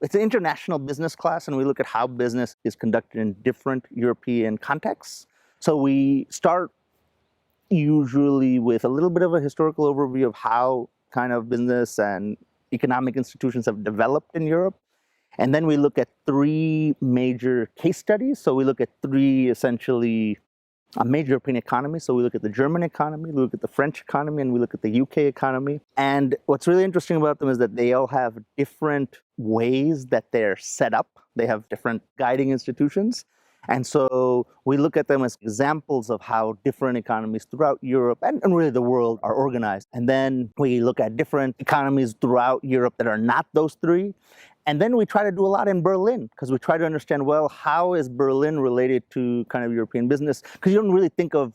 it's an international business class, and we look at how business is conducted in different European contexts. So we start usually with a little bit of a historical overview of how kind of business and economic institutions have developed in Europe. And then we look at three major case studies. So we look at three essentially major European economies. So we look at the German economy, we look at the French economy, and we look at the UK economy. And what's really interesting about them is that they all have different ways that they're set up. They have different guiding institutions. And so we look at them as examples of how different economies throughout Europe and really the world are organized. And then we look at different economies throughout Europe that are not those three. And then we try to do a lot in Berlin, because we try to understand, well, how is Berlin related to kind of European business? Because you don't really think of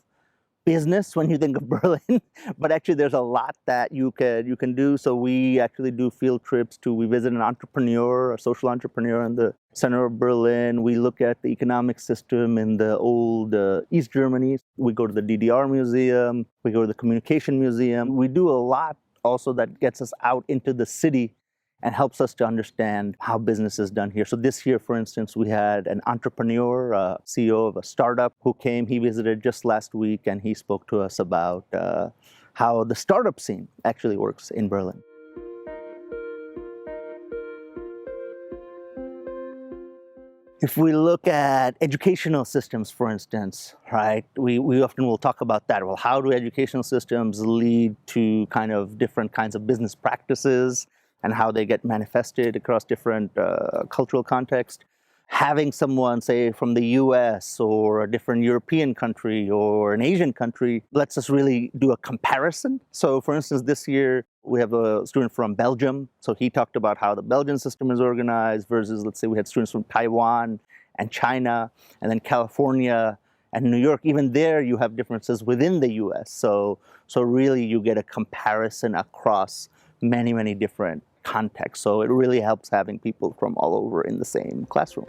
business when you think of Berlin, but actually there's a lot that you can do. So we actually do field trips we visit an entrepreneur, a social entrepreneur in the center of Berlin. We look at the economic system in the old East Germany. We go to the DDR museum, we go to the communication museum. We do a lot also that gets us out into the city and helps us to understand how business is done here. So this year, for instance, we had an entrepreneur, CEO of a startup who came. He visited just last week, and he spoke to us about how the startup scene actually works in Berlin. If we look at educational systems, for instance, right, we often will talk about that. Well, how do educational systems lead to kind of different kinds of business practices and how they get manifested across different cultural contexts? Having someone, say, from the US or a different European country or an Asian country lets us really do a comparison. So, for instance, this year we have a student from Belgium. So he talked about how the Belgian system is organized versus, let's say, we had students from Taiwan and China, and then California and New York. Even there, you have differences within the US. So really, you get a comparison across many, many different contexts. So it really helps having people from all over in the same classroom.